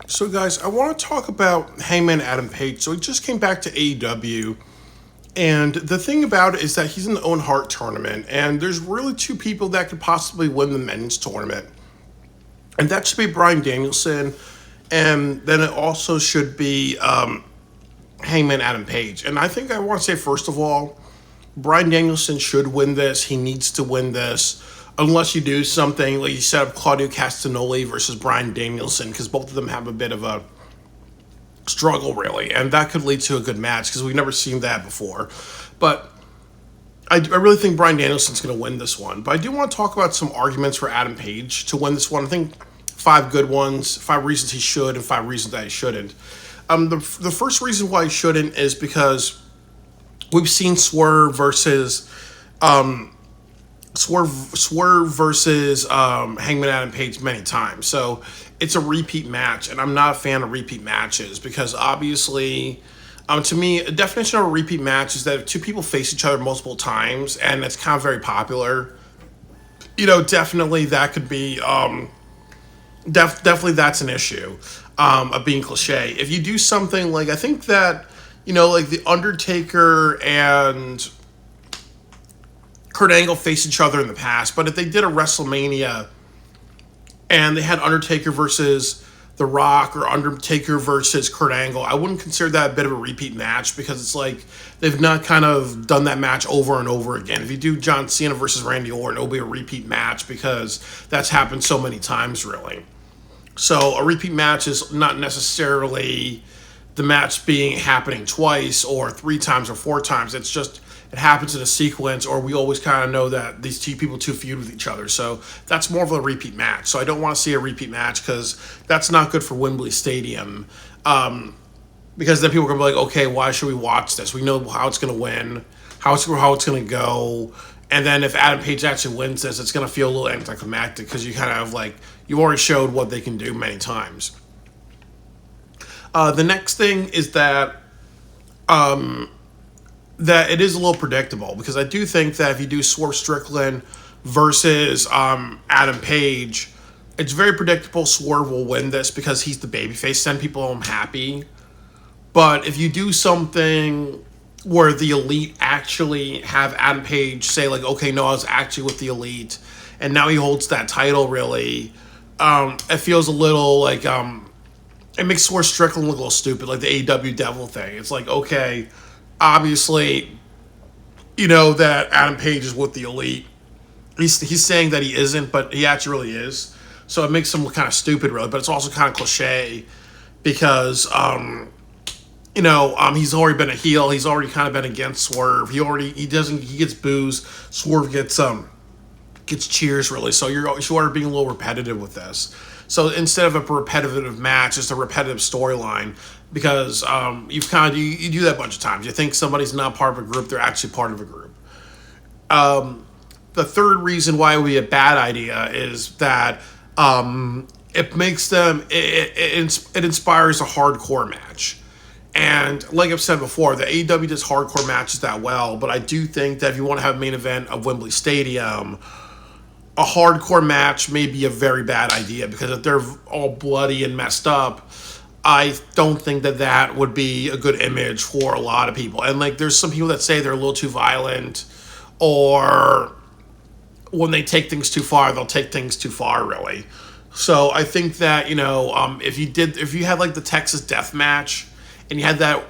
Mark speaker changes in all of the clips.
Speaker 1: So, guys, I want to talk about Hangman Adam Page. So, he just came back to AEW. And the thing about it is that he's in the Owen Hart tournament. And there's really two people that could possibly win the men's tournament. And that should be Bryan Danielson. And then it also should be Hangman Adam Page. And I think I want to say, first of all, Bryan Danielson should win this. He needs to win this. Unless you do something like you set up Claudio Castagnoli versus Bryan Danielson, because both of them have a bit of a struggle, really. And that could lead to a good match, because we've never seen that before. But I really think Bryan Danielson's going to win this one. But I do want to talk about some arguments for Adam Page to win this one. I think 5 good ones, 5 reasons he should, and 5 reasons that he shouldn't. The first reason why he shouldn't is because we've seen Swerve versus Hangman Adam Page many times. So it's a repeat match, and I'm not a fan of repeat matches because obviously, to me, a definition of a repeat match is that if two people face each other multiple times, and it's kind of very popular, definitely that could be, definitely that's an issue of being cliche. If you do something like, I think that, like The Undertaker and Kurt Angle faced each other in the past, but if they did a WrestleMania and they had Undertaker versus The Rock or Undertaker versus Kurt Angle, I wouldn't consider that a bit of a repeat match because it's like they've not kind of done that match over and over again. If you do John Cena versus Randy Orton, it'll be a repeat match because that's happened so many times, really. So a repeat match is not necessarily the match happening twice or 3 times or 4 times. It's just it happens in a sequence, or we always kind of know that these two people feud with each other. So that's more of a repeat match. So I don't want to see a repeat match because that's not good for Wembley Stadium. Because then people are going to be like, okay, why should we watch this? We know how it's going to win, how it's going to go. And then if Adam Page actually wins this, it's going to feel a little anticlimactic because you kind of you already showed what they can do many times. The next thing is that it is a little predictable because I do think that if you do Swerve Strickland versus Adam Page, it's very predictable Swerve will win this because he's the babyface, send people home happy. But if you do something where the Elite actually have Adam Page say okay, no, I was actually with the Elite, and now he holds that title, really, it feels a little it makes Swerve Strickland look a little stupid, like the AEW Devil thing. It's okay, obviously, that Adam Page is with the Elite. He's saying that he isn't, but he actually really is. So it makes him look kind of stupid, really. But it's also kind of cliche because, he's already been a heel. He's already kind of been against Swerve. He gets boos. Swerve gets cheers, really. So you are being a little repetitive with this. So instead of a repetitive match, it's a repetitive storyline because you do that a bunch of times. You think somebody's not part of a group, they're actually part of a group. The third reason why it would be a bad idea is that it makes it inspires a hardcore match. And like I've said before, the AEW does hardcore matches that well, but I do think that if you want to have a main event of Wembley Stadium, a hardcore match may be a very bad idea because if they're all bloody and messed up, I don't think that would be a good image for a lot of people. And there's some people that say they're a little too violent, or when they take things too far, they'll take things too far, really. So I think that if you had the Texas Death Match and you had that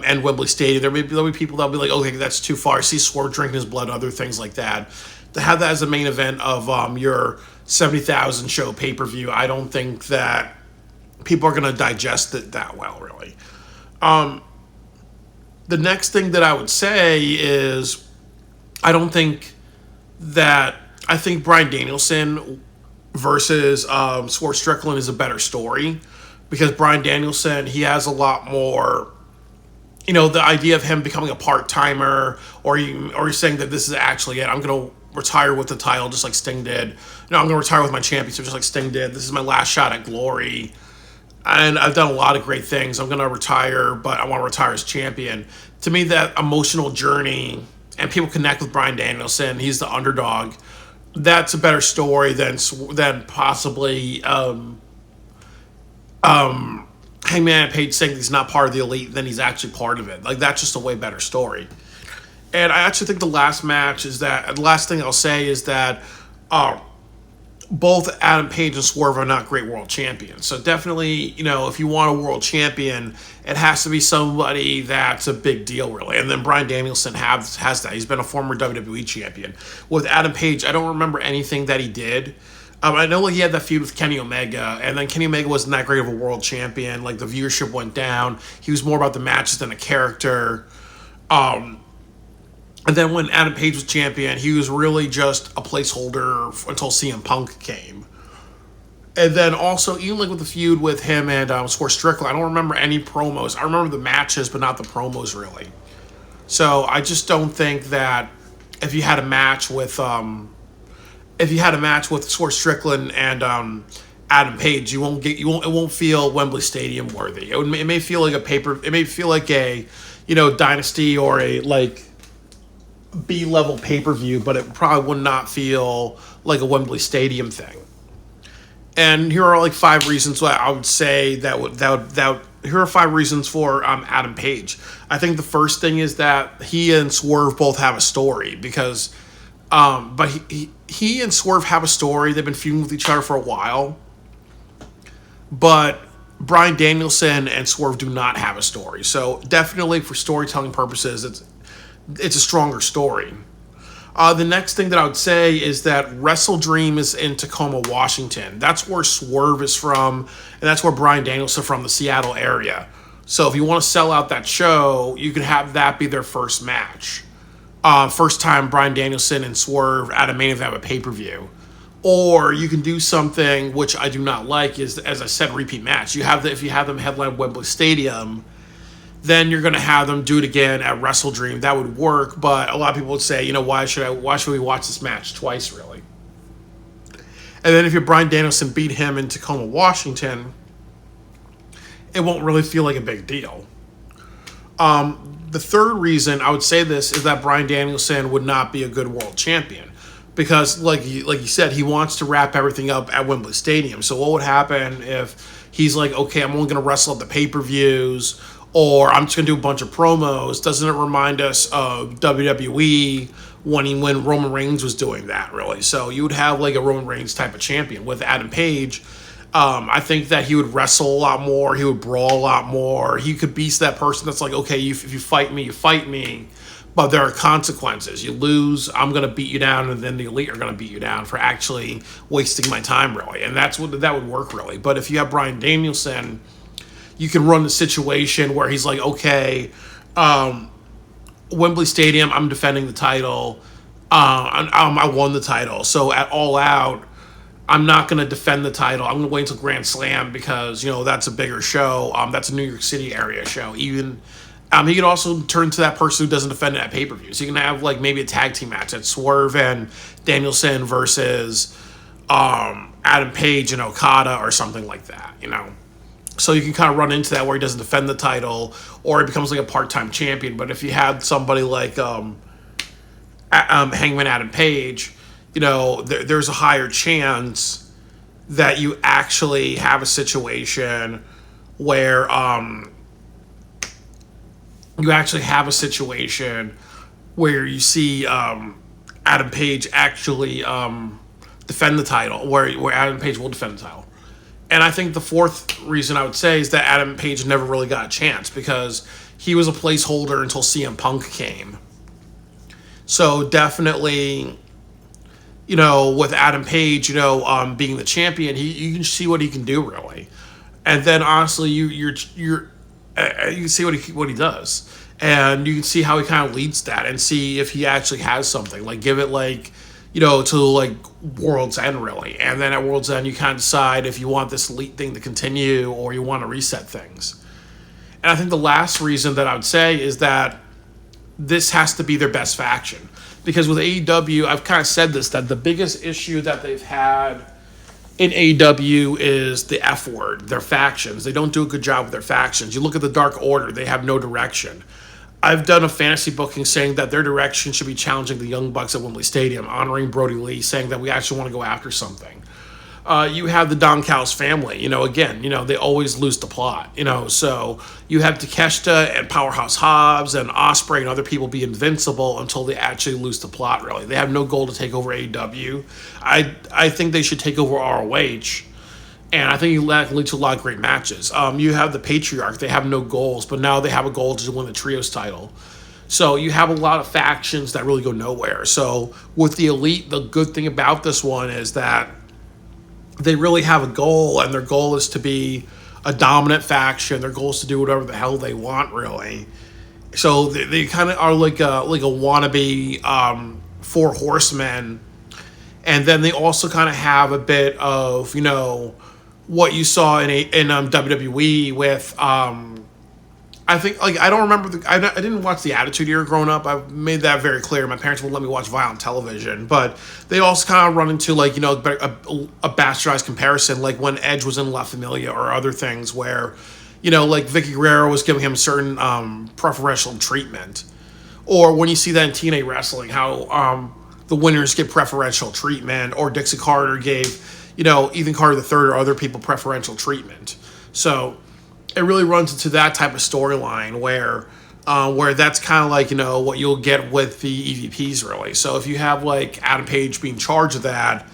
Speaker 1: end Wembley Stadium, there'll be people that'll be like, okay, that's too far. See Swerve drinking his blood, other things like that. To have that as a main event of your 70,000 show pay-per-view, I don't think that people are going to digest it that well, really. The next thing that I would say is I think Bryan Danielson versus Swerve Strickland is a better story because Bryan Danielson, he has a lot more, the idea of him becoming a part-timer or he's saying that this is actually it. I'm going to retire with the title just like Sting did. No, I'm going to retire with my championship just like Sting did. This is my last shot at glory. And I've done a lot of great things. I'm going to retire, but I want to retire as champion. To me, that emotional journey, and people connect with Bryan Danielson, he's the underdog, that's a better story than possibly Hangman Page saying he's not part of the Elite, then he's actually part of it. Like, that's just a way better story. And I actually think the last thing I'll say is that both Adam Page and Swerve are not great world champions. So definitely, if you want a world champion, it has to be somebody that's a big deal, really. And then Bryan Danielson has that. He's been a former WWE champion. With Adam Page, I don't remember anything that he did. I know he had that feud with Kenny Omega, and then Kenny Omega wasn't that great of a world champion. Like, the viewership went down. He was more about the matches than a character. And then when Adam Page was champion, he was really just a placeholder until CM Punk came. And then also, even like with the feud with him and Strickland, I don't remember any promos. I remember the matches, but not the promos, really. So I just don't think that if you had a match with Strickland and Adam Page, it won't feel Wembley Stadium worthy. It may feel like a Dynasty or a like B-level pay-per-view, but it probably would not feel like a Wembley Stadium thing. And here are like 5 reasons why I would say here are 5 reasons for Adam Page. I think the first thing is that he and Swerve both have a story because, but he and Swerve have a story. They've been feuding with each other for a while, but Bryan Danielson and Swerve do not have a story. So definitely for storytelling purposes, it's a stronger story. The next thing that I would say is that Wrestle Dream is in Tacoma, Washington. That's where Swerve is from, and that's where Bryan Danielson from, the Seattle area. So if you want to sell out that show, you could have that be their first match. First time Bryan Danielson and Swerve at a main event of a pay-per-view. Or you can do something which I do not like is, as I said, repeat match. If you have them headline Wembley Stadium, then you're going to have them do it again at Wrestle Dream. That would work, but a lot of people would say, why should we watch this match twice, really? And then if you're Bryan Danielson beat him in Tacoma, Washington, it won't really feel like a big deal. The third reason I would say this is that Bryan Danielson would not be a good world champion because, like you said, he wants to wrap everything up at Wembley Stadium. So what would happen if he's like, okay, I'm only going to wrestle at the pay-per-views, or I'm just going to do a bunch of promos? Doesn't it remind us of WWE when Roman Reigns was doing that, really? So you would have like a Roman Reigns type of champion. With Adam Page, I think that he would wrestle a lot more. He would brawl a lot more. He could be that person that's like, okay, if you fight me, you fight me. But there are consequences. You lose, I'm going to beat you down, and then the Elite are going to beat you down for actually wasting my time, really. And that would work, really. But if you have Bryan Danielson, you can run the situation where he's like, okay, Wembley Stadium, I'm defending the title. I won the title. So at All Out, I'm not going to defend the title. I'm going to wait until Grand Slam because, that's a bigger show. That's a New York City area show. Even he can also turn to that person who doesn't defend it at pay-per-view. So you can have like maybe a tag team match at Swerve and Danielson versus Adam Page and Okada or something like that, So you can kind of run into that where he doesn't defend the title or he becomes like a part-time champion. But if you had somebody like Hangman Adam Page, there's a higher chance that you actually have a situation where you see Adam Page actually defend the title, where Adam Page will defend the title. And I think the fourth reason I would say is that Adam Page never really got a chance because he was a placeholder until CM Punk came. So definitely, with Adam Page, being the champion, you can see what he can do, really. And then honestly, you can see what he does, and you can see how he kind of leads that, and see if he actually has something. Like give it to like World's End, really. And then at World's End, you kind of decide if you want this Elite thing to continue or you want to reset things. And I think the last reason that I would say is that this has to be their best faction. Because with AEW, I've kind of said this, that the biggest issue that they've had in AEW is the F word, their factions. They don't do a good job with their factions. You look at the Dark Order, they have no direction. I've done a fantasy booking saying that their direction should be challenging the Young Bucks at Wembley Stadium, honoring Brody Lee, saying that we actually want to go after something. You have the Don Callis family. Again, they always lose the plot. So you have Takeshita and Powerhouse Hobbs and Ospreay and other people be invincible until they actually lose the plot. Really, they have no goal to take over AEW. I think they should take over ROH. And I think that can lead to a lot of great matches. You have the Patriarch. They have no goals, but now they have a goal to win the Trios title. So you have a lot of factions that really go nowhere. So with the Elite, the good thing about this one is that they really have a goal, and their goal is to be a dominant faction. Their goal is to do whatever the hell they want, really. So they kind of are like a wannabe Four Horsemen. And then they also kind of have a bit of, what you saw in WWE with, I think, I don't remember, I didn't watch the Attitude Era growing up. I've made that very clear. My parents wouldn't let me watch violent television, but they also kind of run into, a bastardized comparison, like when Edge was in La Familia or other things where, Vicky Guerrero was giving him certain preferential treatment. Or when you see that in TNA wrestling, how the winners get preferential treatment, or Dixie Carter gave, Ethan Carter III or other people preferential treatment. So it really runs into that type of storyline where that's kind of like, what you'll get with the EVPs, really. So if you have, Adam Page being charged of that,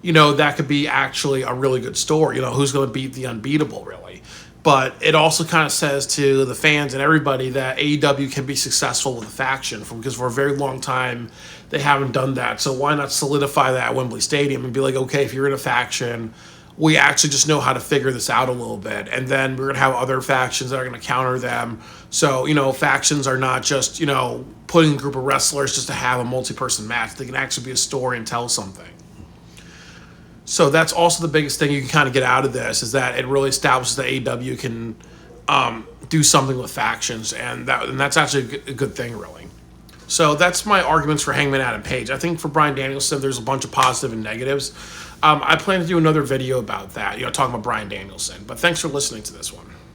Speaker 1: that could be actually a really good story. Who's going to beat the unbeatable, really. But it also kind of says to the fans and everybody that AEW can be successful with a faction, because for a very long time they haven't done that. So why not solidify that at Wembley Stadium and be like, okay, if you're in a faction, we actually just know how to figure this out a little bit. And then we're going to have other factions that are going to counter them. So, factions are not just, putting a group of wrestlers just to have a multi-person match. They can actually be a story and tell something. So that's also the biggest thing you can kind of get out of this, is that it really establishes that AEW can do something with factions, and that's actually a good thing, really. So that's my arguments for Hangman Adam Page. I think for Bryan Danielson, there's a bunch of positive and negatives. I plan to do another video about that, talking about Bryan Danielson. But thanks for listening to this one.